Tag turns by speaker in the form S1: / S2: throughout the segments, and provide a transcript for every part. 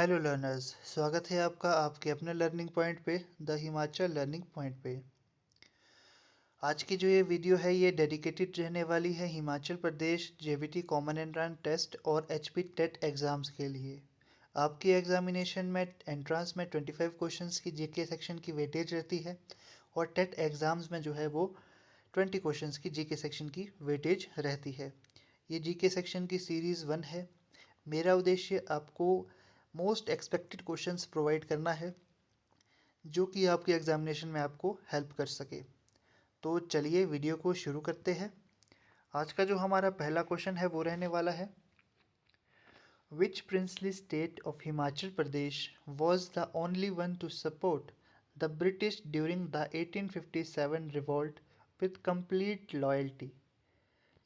S1: Hello learners, स्वागत है आपका आपके अपने लर्निंग पॉइंट पे, द हिमाचल लर्निंग पॉइंट पे। आज की जो ये वीडियो है ये डेडिकेटेड रहने वाली है Himachal Pradesh JBT common entrance test और एचपी टेट एग्ज़ाम्स के लिए। आपकी एग्जामिनेशन में एंट्रेंस में 25 क्वेश्चंस की जीके सेक्शन की वेटेज रहती है और टेट एग्ज़ाम्स में जो है वो 20 क्वेश्चंस की जीके सेक्शन की वेटेज रहती है। ये जीके सेक्शन की सीरीज़ 1 है। मेरा उद्देश्य आपको मोस्ट एक्सपेक्टेड क्वेश्चंस प्रोवाइड करना है जो कि आपके एग्जामिनेशन में आपको हेल्प कर सके। तो चलिए वीडियो को शुरू करते हैं। आज का जो हमारा पहला क्वेश्चन है वो रहने वाला है, which princely state of Himachal Pradesh was the only one to support the British during the 1857 revolt with complete loyalty.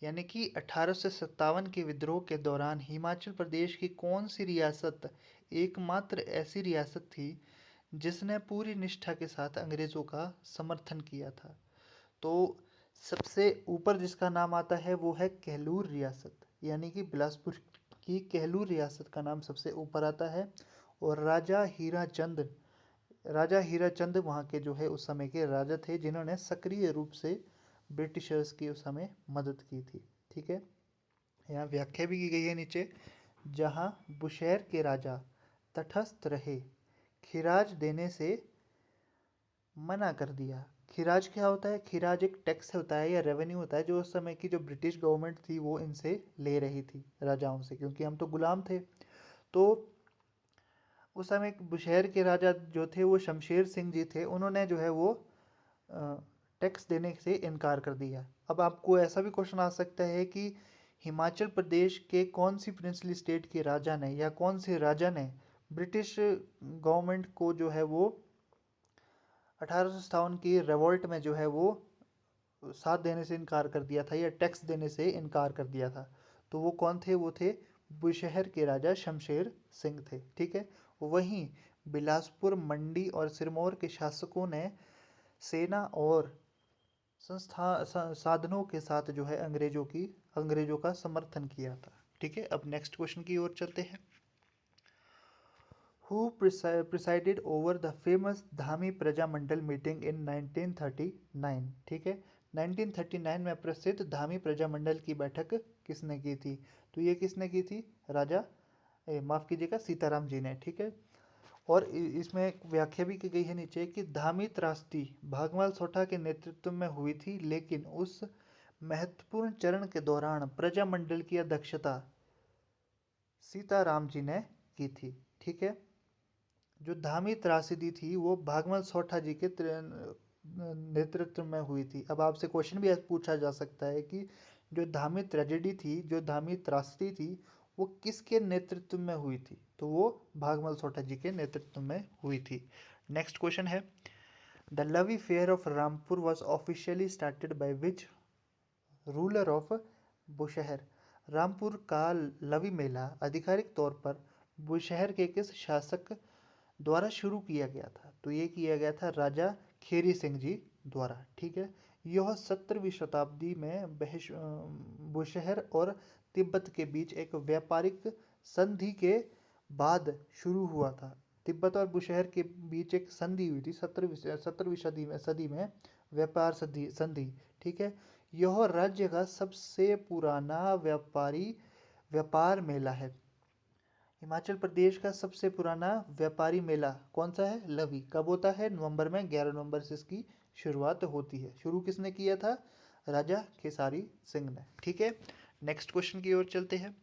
S1: यानी कि 1857 के विद्रोह के दौरान हिमाचल प्रदेश की कौन सी रियासत एकमात्र ऐसी रियासत थी जिसने पूरी निष्ठा के साथ अंग्रेज़ों का समर्थन किया था। तो सबसे ऊपर जिसका नाम आता है वो है कहलूर रियासत, यानी कि बिलासपुर की कहलूर रियासत का नाम सबसे ऊपर आता है। और राजा हीरा चंद वहाँ के जो है उस समय के राजा थे जिन्होंने सक्रिय रूप से ब्रिटिशर्स की उस समय मदद की थी। ठीक है, यहाँ व्याख्या भी की गई है नीचे, जहाँ बुशैर के राजा तटस्थ रहे, खिराज देने से मना कर दिया। खिराज क्या होता है? खिराज एक टैक्स होता है या रेवेन्यू होता है जो उस समय की जो ब्रिटिश गवर्नमेंट थी वो इनसे ले रही थी राजाओं से, क्योंकि हम तो गुलाम थे। तो उस समय बुशहर के राजा जो थे वो शमशेर सिंह जी थे, उन्होंने जो है वो टैक्स देने से इनकार कर दिया। अब आपको ऐसा भी क्वेश्चन आ सकता है कि हिमाचल प्रदेश के कौन सी प्रिंसली स्टेट के राजा ने या कौन से राजा ने ब्रिटिश गवर्नमेंट को जो है वो 1857 की रिवॉल्ट में जो है वो साथ देने से इनकार कर दिया था या टैक्स देने से इनकार कर दिया था। तो वो कौन थे? वो थे बुशहर के राजा शमशेर सिंह थे। ठीक है, वहीं बिलासपुर, मंडी और सिरमौर के शासकों ने सेना और साधनों के साथ जो है अंग्रेजों का समर्थन किया था। ठीक है, अब नेक्स्ट क्वेश्चन की ओर चलते हैं। Who presided over the famous Dhami Prajamandal meeting in 1939? ठीक है, 1939 में प्रसिद्ध धामी प्रजामंडल की बैठक किसने की थी? तो ये किसने की थी? माफ कीजिएगा, सीताराम जी ने। ठीक है, और इसमें एक व्याख्या भी की गई है नीचे कि धामी त्रासदी भागमाल सोठा के नेतृत्व में हुई थी, लेकिन उस महत्वपूर्ण चरण के दौरान प्रजामंडल की अध्यक्षता सीताराम जी ने की थी। ठीक है, जो धामी त्रासदी थी वो भागमल सोठा जी के नेतृत्व में हुई थी। अब आपसे क्वेश्चन भी पूछा जा सकता है कि जो धामी ट्रेजेडी थी, जो धामी त्रासदी थी, वो किसके नेतृत्व में हुई थी? तो वो भागमल सोठा जी के नेतृत्व में हुई थी। नेक्स्ट क्वेश्चन है, the Lavi fair of Rampur was officially started by which ruler of Bushahr? Rampur का लवी मेला आधिकारिक तौर पर बुशहर के किस शासक द्वारा शुरू किया गया था? तो ये किया गया था राजा खेरी सिंह जी द्वारा। ठीक है, यह 17वीं शताब्दी में बुशहर और तिब्बत के बीच एक व्यापारिक संधि के बाद शुरू हुआ था। तिब्बत और बुशहर के बीच एक संधि हुई थी 17वीं सदी में व्यापार संधि। ठीक है, यह राज्य का सबसे पुराना व्यापार मेला है। हिमाचल प्रदेश का सबसे पुराना व्यापारी मेला कौन सा है? लवी। कब होता है? नवंबर में, 11 नवंबर से इसकी शुरुआत होती है। शुरू किसने किया था? राजा खेसारी सिंह ने। ठीक है, नेक्स्ट क्वेश्चन की ओर चलते हैं।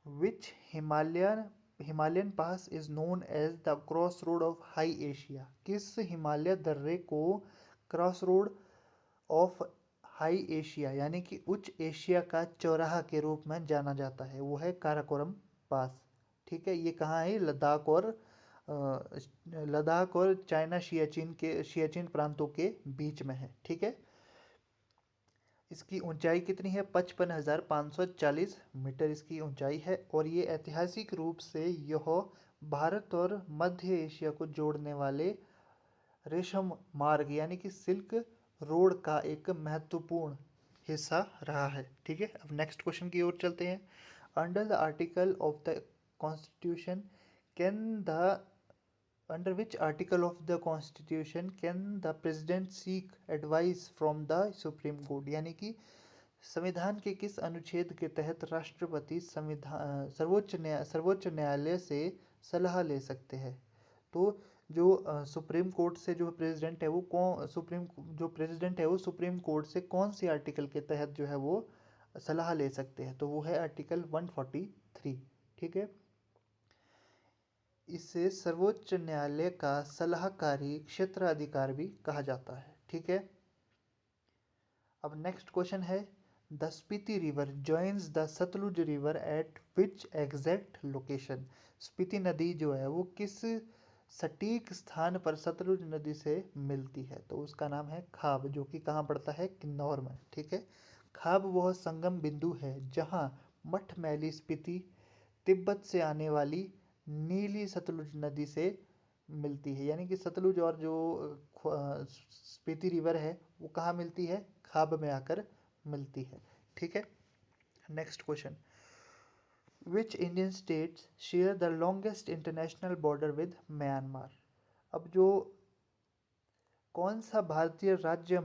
S1: Which Himalayan pass is known as the cross road of high Asia? किस हिमालय दर्रे को cross road of high Asia यानी कि उच्च एशिया का चौराहा के रूप में जाना जाता है? वो है काराकोरम पास। ठीक है, ये कहाँ है? लद्दाख और चाइना सियाचिन प्रांतों के बीच में है। ठीक है, इसकी ऊंचाई कितनी है? 55,540 मीटर इसकी ऊंचाई है, और ये ऐतिहासिक रूप से यह भारत और मध्य एशिया को जोड़ने वाले रेशम मार्ग यानी कि सिल्क रोड का एक महत्वपूर्ण हिस्सा रहा है। ठीक है, अब नेक्स्ट क्वेश्चन की ओर चलते हैं। Under the article of the constitution can the under which article of the constitution can the president seek advice from the supreme court? यानी कि संविधान के किस अनुच्छेद के तहत राष्ट्रपति संविधान सर्वोच्च न्यायालय से सलाह ले सकते हैं? तो जो सुप्रीम कोर्ट से जो प्रेसिडेंट है वो सुप्रीम कोर्ट से कौन सी आर्टिकल के तहत जो है वो सलाह ले सकते हैं? तो वो है आर्टिकल 143। ठीक है, इसे सर्वोच्च न्यायालय का सलाहकारी क्षेत्राधिकार भी कहा जाता है। ठीक है, अब नेक्स्ट क्वेश्चन है, the Spiti river joins the Sutlej river at which exact location? Spiti नदी जो है वो किस सटीक स्थान पर सतलुज नदी से मिलती है? तो उसका नाम है खाब, जो कि कहाँ पड़ता है? किन्नौर में। ठीक है, खाब वह संगम बिंदु है जहाँ मठमैली स्पीति तिब्बत से आने वाली नीली सतलुज नदी से मिलती है। यानी कि सतलुज और जो स्पीति रिवर है वो कहाँ मिलती है? खाब में आकर मिलती है। ठीक है, next question, which Indian states share the longest international border with Myanmar? अब जो कौन सा भारतीय राज्य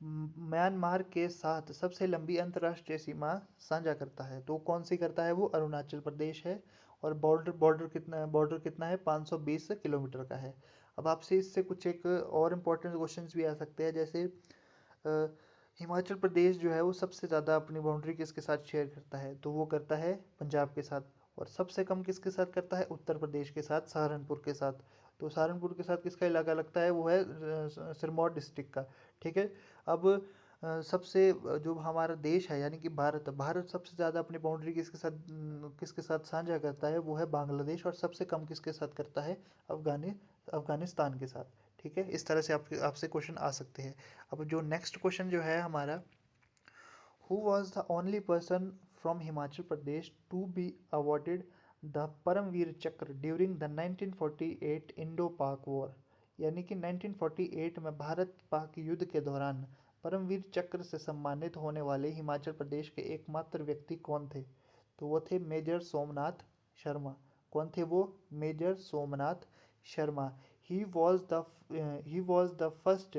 S1: म्यांमार के साथ सबसे लंबी अंतर्राष्ट्रीय सीमा साझा करता है? तो कौन सी करता है? वो अरुणाचल प्रदेश है। और बॉर्डर कितना है? 520 किलोमीटर का है। अब आपसे इससे कुछ एक और इम्पोर्टेंट क्वेश्चंस भी आ सकते हैं, जैसे हिमाचल प्रदेश जो है वो सबसे ज़्यादा अपनी बाउंड्री किसके साथ शेयर करता है? तो वो करता है पंजाब के साथ। और सबसे कम किसके साथ करता है? उत्तर प्रदेश के साथ, सहारनपुर के साथ। तो सहारनपुर के साथ किसका इलाका लगता है? वो है सिरमौर डिस्ट्रिक्ट का। ठीक है, अब सबसे जो हमारा देश है यानी कि भारत सबसे ज़्यादा अपनी बाउंड्री किसके साथ साझा करता है? वो है बांग्लादेश। और सबसे कम किसके साथ करता है? अफगानिस्तान के साथ। ठीक है, इस तरह से आपसे क्वेश्चन आ सकते हैं। अब जो नेक्स्ट क्वेश्चन जो है हमारा, who was the only person from Himachal Pradesh to be awarded the Paramvir Chakra during the 1948 Indo Pak war? यानी कि 1948 में भारत पाक युद्ध के दौरान परमवीर चक्र से सम्मानित होने वाले हिमाचल प्रदेश के एकमात्र व्यक्ति कौन थे? तो वो थे मेजर सोमनाथ शर्मा। कौन थे वो? Major Somnath Sharma. He was the first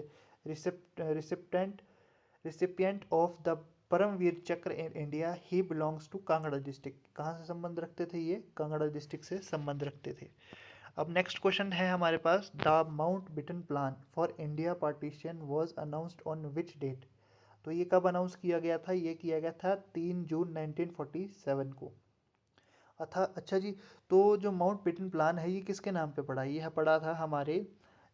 S1: recipient of the Paramvir Chakra in India. He belongs to Kangra district. कहाँ से संबंध रखते थे ये? कांगड़ा डिस्ट्रिक्ट से संबंध रखते थे। अब नेक्स्ट क्वेश्चन है हमारे पास, the Mountbatten plan for India partition was announced on which date? तो ये कब अनाउंस किया गया था? ये किया गया था 3 जून 1947 को। अच्छा जी, तो जो माउंट बेटन प्लान है ये किसके नाम पे पड़ा? यह पड़ा था हमारे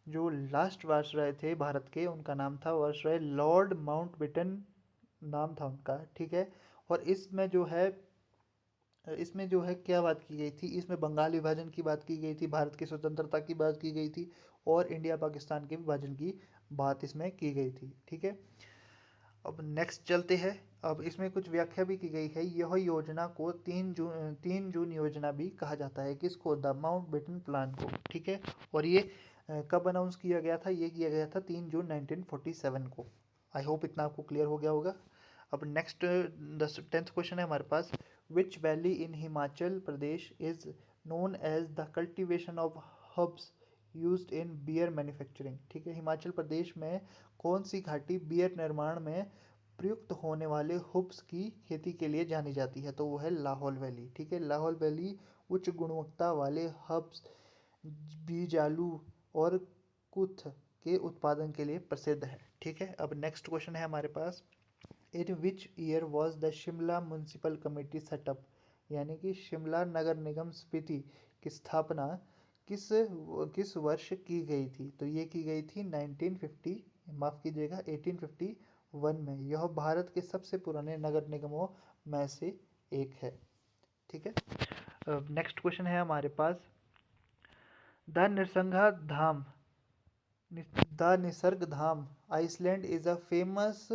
S1: जो लास्ट वायसराय थे भारत के, उनका नाम था वायसराय लॉर्ड माउंट बेटन, नाम था उनका। ठीक है, और इसमें जो है क्या बात की गई थी? इसमें बंगाल विभाजन की बात की गई थी, भारत की स्वतंत्रता की बात की गई थी, और इंडिया पाकिस्तान के विभाजन की बात इसमें की गई थी। ठीक है, अब नेक्स्ट चलते हैं। अब इसमें कुछ व्याख्या भी की गई है। यह योजना को 3 जून योजना भी कहा जाता है। किसको? द माउंट बेटन प्लान को। ठीक है, और ये कब अनाउंस किया गया था? ये किया गया था 3 जून 1947 को। आई होप इतना आपको क्लियर हो गया होगा। अब नेक्स्ट 10th क्वेश्चन है हमारे पास, which valley in Himachal Pradesh is known as the cultivation of herbs used in beer manufacturing? ठीक है, हिमाचल प्रदेश में कौन सी घाटी बियर निर्माण में प्रयुक्त होने वाले हुब्स की खेती के लिए जानी जाती है? तो वो है लाहौल वैली। ठीक है, लाहौल वैली उच्च गुणवत्ता वाले हर्ब्स, बीज आलू और कुथ के उत्पादन के लिए प्रसिद्ध है। ठीक है, अब नेक्स्ट क्वेश्चन है हमारे पास, in which year was the Shimla municipal committee set up? यानी कि शिमला नगर निगम स्पीति की स्थापना किस वर्ष की गई थी? तो ये की गई थी 1851 में। यह भारत के सबसे पुराने नगर निगमों में से एक है। ठीक है, नेक्स्ट क्वेश्चन है हमारे पास, the Nisarga Dham island is a famous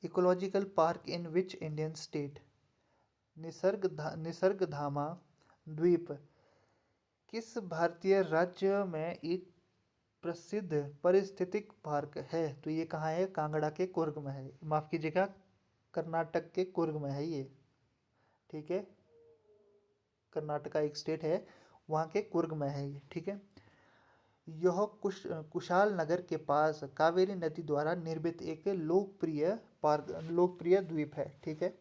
S1: ecological park in which Indian state? Nisargadhama द्वीप किस भारतीय राज्य में एक प्रसिद्ध पारिस्थितिक पार्क है? तो ये कहाँ है? कांगड़ा के कुर्ग में है। माफ कीजिएगा, कर्नाटक के कुर्ग में है ये। ठीक है, कर्नाटका एक स्टेट है, वहाँ के कुर्ग में है ये, ठीक है। यह कुशाल नगर के पास कावेरी नदी द्वारा निर्मित एक लोकप्रिय द्वीप है, ठीक है।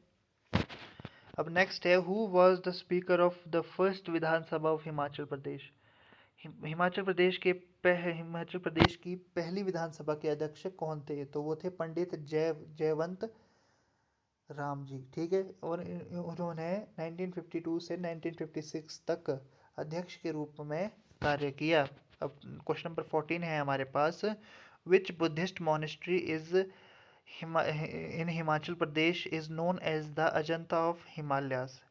S1: अब नेक्स्ट है, who was the speaker of the first Vidhan Sabha of Himachal Pradesh. Himachal Pradesh की पहली विधानसभा के अध्यक्ष कौन थे? तो वो थे पंडित जयवंत राम जी, ठीक है। और उन्होंने 1952 से 1956 तक अध्यक्ष के रूप में कार्य किया। अब क्वेश्चन नंबर 14 है हमारे पास, which Buddhist monastery is in Himachal Pradesh is known as the Ajanta of Himalayas,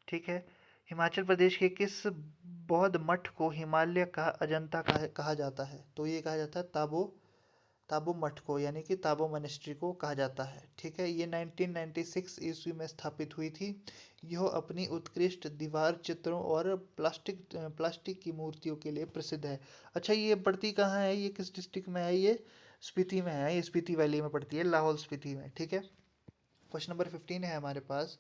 S1: ठीक है। हिमाचल प्रदेश के किस बौद्ध मठ को हिमालय का अजंता कहा जाता है? तो ये कहा जाता है ताबो मठ को, यानी कि ताबो मॉनेस्ट्री को कहा जाता है, ठीक है। ये 1996 ईस्वी में स्थापित हुई थी। यह अपनी उत्कृष्ट दीवार चित्रों और प्लास्टिक की मूर्तियों के लिए प्रसिद्ध है। अच्छा, ये पड़ती कहाँ है? ये किस डिस्ट्रिक्ट में है? ये स्पीति में है, ये स्पीति वैली में पड़ती है, लाहौल स्पीति में, ठीक है। क्वेश्चन नंबर 15 है हमारे पास,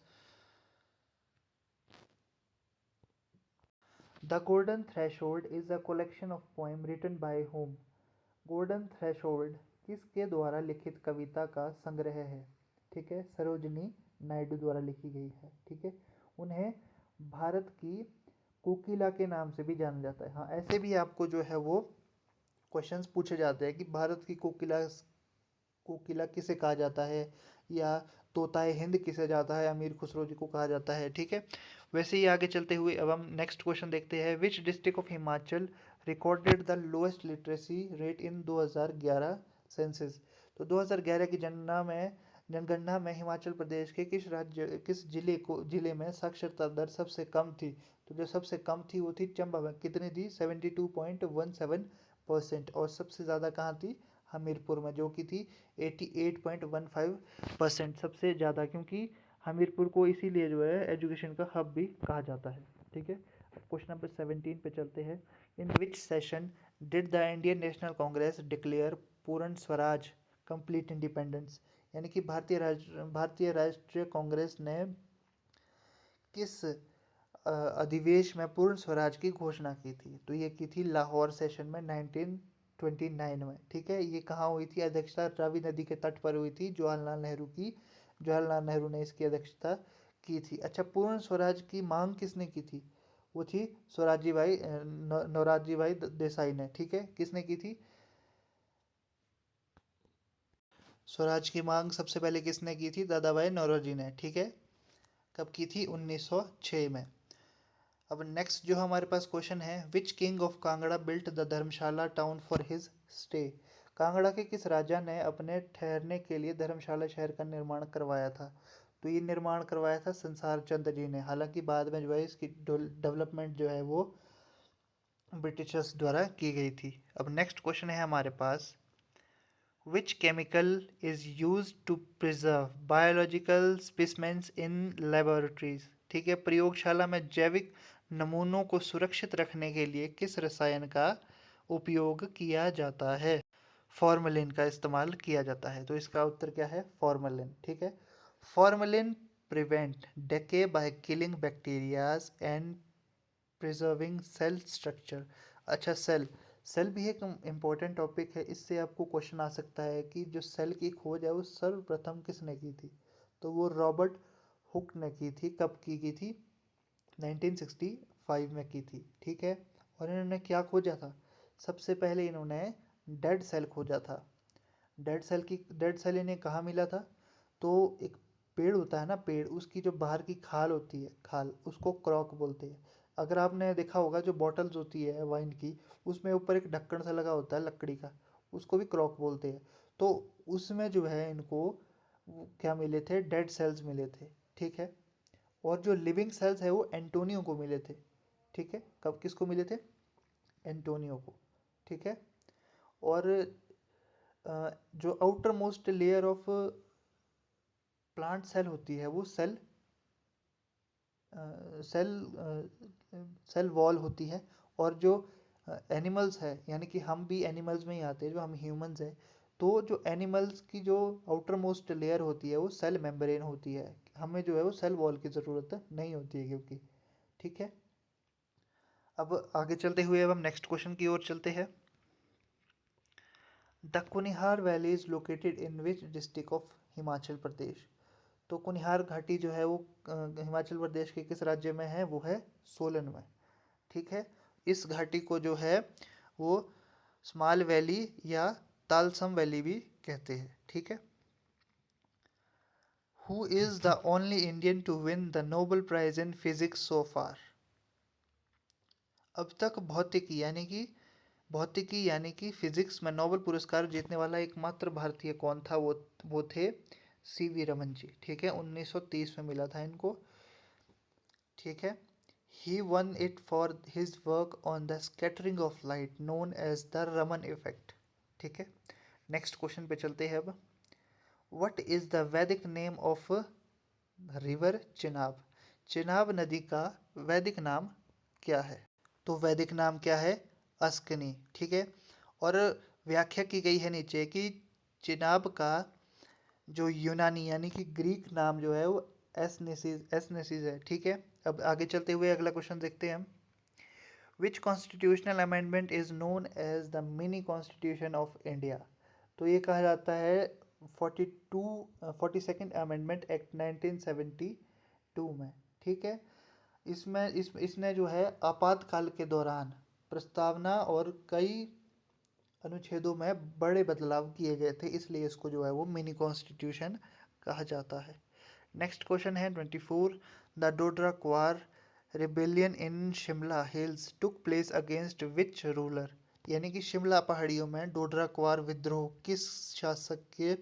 S1: the golden threshold is a collection of poem written by whom. Golden threshold किसके द्वारा लिखित कविता का संग्रह है? ठीक है, सरोजिनी नायडू द्वारा लिखी गई है, ठीक है। उन्हें भारत की कोकिला के नाम से भी जाना जाता है। हाँ, ऐसे भी आपको जो है वो क्वेश्चंस पूछे जाते हैं कि भारत की कोकिला किसे कहा जाता है, या तोताए हिंद किसे जाता है, अमीर खुसरो जी को कहा जाता है, ठीक है। वैसे ही आगे चलते हुए अब हम नेक्स्ट क्वेश्चन देखते हैं, विच district of Himachal recorded the lowest literacy rate in 2011 census. तो 2011 की जनगणना में हिमाचल प्रदेश के किस जिले में साक्षरता दर सबसे कम थी? तो जो सबसे कम थी वो थी चंबा में। कितनी थी? 72.17%। और सबसे ज़्यादा कहाँ थी? हमीरपुर में, जो कि थी 88.15%, सबसे ज़्यादा, क्योंकि हमीरपुर को इसीलिए जो है एजुकेशन का हब भी कहा जाता है, ठीक है। क्वेश्चन नंबर 17 पे चलते हैं, in which session did the Indian National Congress declare Purna Swaraj complete independence. यानी कि भारतीय राष्ट्रीय कांग्रेस ने किस अधिवेश में पूर्ण स्वराज की घोषणा की थी? तो ये की थी लाहौर सेशन में 1929 में, ठीक है। ये कहाँ हुई थी? अध्यक्षता रावी नदी के तट पर हुई थी, जवाहरलाल नेहरू ने इसकी अध्यक्षता की थी। अच्छा, पूर्ण स्वराज की मांग किसने की थी? वो थी नौराजी भाई देसाई ने, ठीक है। किसने की थी स्वराज की मांग? सबसे पहले किसने की थी? दादा भाई नौरोजी ने, ठीक है। कब की थी? 1906 में। अब नेक्स्ट जो हमारे पास क्वेश्चन है, which king of Kangra built the Dharamshala town for his stay. Kangra के किस राजा ने अपने ठहरने के लिए धर्मशाला शहर का निर्माण करवाया था? तो ये निर्माण करवाया था संसार चंद्र जी ने। हालांकि बाद में जो है इसकी डेवलपमेंट जो है वो ब्रिटिशर्स द्वारा की गई थी। अब नेक्स्ट क्वेश्चन है हमारे पास, which chemical is used to preserve biological specimens in laboratories। ठीक है, प्रयोगशाला में जैविक नमूनों को सुरक्षित रखने के लिए किस रसायन का उपयोग किया जाता है? फॉर्मेलिन का इस्तेमाल किया जाता है। तो इसका उत्तर क्या है? फॉर्मेलिन, ठीक है। Formalin prevent decay by killing bacterias and preserving cell structure. अच्छा, सेल भी एक इम्पोर्टेंट टॉपिक है। इससे आपको क्वेश्चन आ सकता है कि जो सेल की खोज है वो सर्वप्रथम किसने की थी? तो वो रॉबर्ट हुक ने की थी। कब की थी? 1965 में की थी, ठीक है। और इन्होंने क्या खोजा था? सबसे पहले इन्होंने डेड सेल खोजा था। डेड सेल इन्हें कहाँ मिला था? तो एक पेड़ होता है ना, पेड़, उसकी जो बाहर की खाल होती है, खाल, उसको क्रॉक बोलते हैं। अगर आपने देखा होगा जो बॉटल्स होती है वाइन की, उसमें ऊपर एक ढक्कन सा लगा होता है लकड़ी का, उसको भी क्रॉक बोलते हैं। तो उसमें जो है इनको क्या मिले थे? डेड सेल्स मिले थे, ठीक है। और जो लिविंग सेल्स है वो एंटोनियो को मिले थे, ठीक है। कब किसको मिले थे? एंटोनियो को, ठीक है। और जो outer most layer of plant cell होती है वो सेल सेल वॉल होती है। और जो एनिमल्स है, यानी कि हम भी एनिमल्स में ही आते हैं, जो हम ह्यूमंस हैं, तो जो एनिमल्स की जो आउटर मोस्ट लेयर होती है वो सेल मेम्ब्रेन होती है। हमें जो है वो सेल वॉल की ज़रूरत नहीं होती है क्योंकि, ठीक है। अब आगे चलते हुए अब हम नेक्स्ट क्वेश्चन की ओर चलते हैं। The Kunihar valley is located in which district of Himachal Pradesh. तो कुनिहार घाटी जो है वो हिमाचल प्रदेश के किस राज्य में है? वो है सोलन में, ठीक है। इस घाटी को जो है वो स्मॉल वैली या तालसम वैली भी कहते हैं, ठीक है। Who is the only Indian to win the Nobel prize in physics so far. अब तक भौतिकी यानी कि फिजिक्स में नोबेल पुरस्कार जीतने वाला एकमात्र भारतीय कौन था? वो थे सीवी रमन जी, ठीक है। 1930 में मिला था इनको, ठीक है। He won it for his work on the scattering of light known as the Raman effect, ठीक है। नेक्स्ट क्वेश्चन पे चलते हैं अब। What is the Vedic name of river Chenab. Chenab नदी का वैदिक नाम क्या है? तो वैदिक नाम क्या है? अस्कनी, ठीक है। और व्याख्या की गई है नीचे कि चिनाब का जो यूनानी यानी कि ग्रीक नाम जो है वो एसनेसिस है, ठीक है। अब आगे चलते हुए अगला क्वेश्चन देखते हैं हम। Which constitutional amendment is known as the mini constitution of India. तो ये कहा जाता है 42 अमेंडमेंट एक्ट 1972 में, ठीक है। इसने जो है आपातकाल के दौरान प्रस्तावना और कई अनुच्छेदों में बड़े बदलाव किए गए थे, इसलिए इसको जो है वो मिनी कॉन्स्टिट्यूशन कहा जाता है। नेक्स्ट क्वेश्चन है 24। The Dodra Kwar rebellion in Shimla hills took place against which ruler. यानी कि शिमला पहाड़ियों में डोडरा क्वार विद्रोह किस शासक के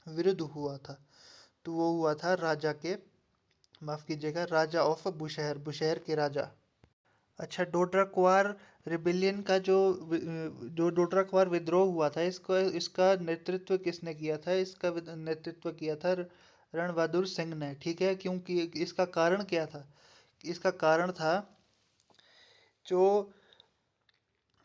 S1: विरुद्ध हुआ था? तो वो हुआ था राजा के, माफ़ कीजिएगा, राजा ऑफ बुशहर, बुशहर के राजा। अच्छा, डोडरा क्वार रिबिलियन का जो डोडरा क्वार विद्रोह हुआ था, इसका नेतृत्व किसने किया था? इसका नेतृत्व किया था रण बहादुर सिंह ने, ठीक है। क्योंकि इसका कारण क्या था? इसका कारण था जो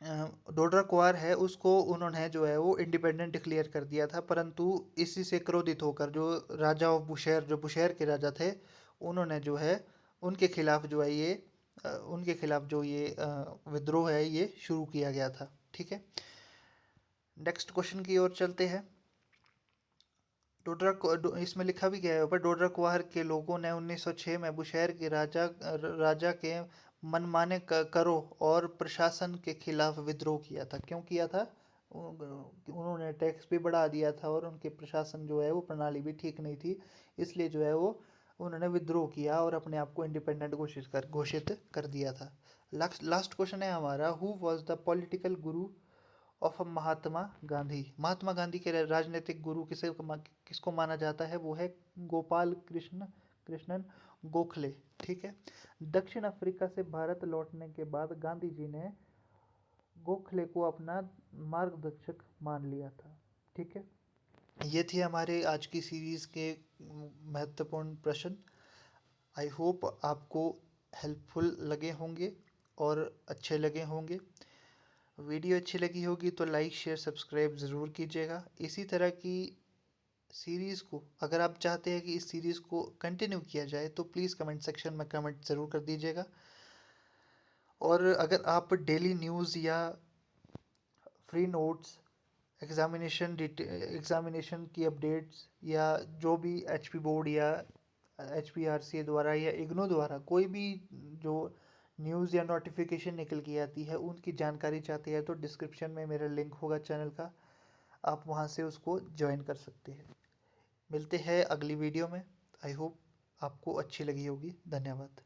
S1: डोडरा क्वार है उसको उन्होंने जो है वो इंडिपेंडेंट डिक्लेयर कर दिया था, परंतु इसी से क्रोधित होकर जो राजा ऑफ बुशहर, जो बुशहर के राजा थे, उन्होंने जो है उनके खिलाफ जो है ये उनके खिलाफ जो ये विद्रोह है ये शुरू किया गया था, ठीक है। नेक्स्ट क्वेश्चन की ओर चलते हैं। इसमें लिखा भी गया है ऊपर, डोडरा कुआर के लोगों ने 1906 में बुशहर के राजा के मनमाने करों और प्रशासन के खिलाफ विद्रोह किया था। क्यों किया था? उन्होंने टैक्स भी बढ़ा दिया था और उनके प्रशासन जो है वो प्रणाली भी ठीक नहीं थी, इसलिए जो है वो उन्होंने विद्रोह किया और अपने आप को इंडिपेंडेंट घोषित कर दिया था। लास्ट क्वेश्चन है हमारा, who was the political Guru of Mahatma Gandhi. Mahatma Gandhi के राजनीतिक गुरु किसको माना जाता है? वो है गोपाल कृष्णन गोखले, ठीक है। दक्षिण अफ्रीका से भारत लौटने के बाद गांधी जी ने गोखले को अपना मार्गदर्शक मान लिया था, ठीक है। ये थे हमारे आज की सीरीज़ के महत्वपूर्ण प्रश्न। आई होप आपको हेल्पफुल लगे होंगे और अच्छे लगे होंगे। वीडियो अच्छी लगी होगी तो लाइक शेयर सब्सक्राइब ज़रूर कीजिएगा। इसी तरह की सीरीज़ को अगर आप चाहते हैं कि इस सीरीज़ को कंटिन्यू किया जाए तो प्लीज़ कमेंट सेक्शन में कमेंट ज़रूर कर दीजिएगा। और अगर आप डेली न्यूज़ या फ्री नोट्स, एग्ज़ामिनेशन की अपडेट्स या जो भी HP बोर्ड या HPRC द्वारा या इग्नू द्वारा कोई भी जो न्यूज़ या नोटिफिकेशन निकल के आती है उनकी जानकारी चाहते हैं तो डिस्क्रिप्शन में मेरा लिंक होगा चैनल का, आप वहां से उसको ज्वाइन कर सकते हैं। मिलते हैं अगली वीडियो में। आई होप आपको अच्छी लगी होगी। धन्यवाद।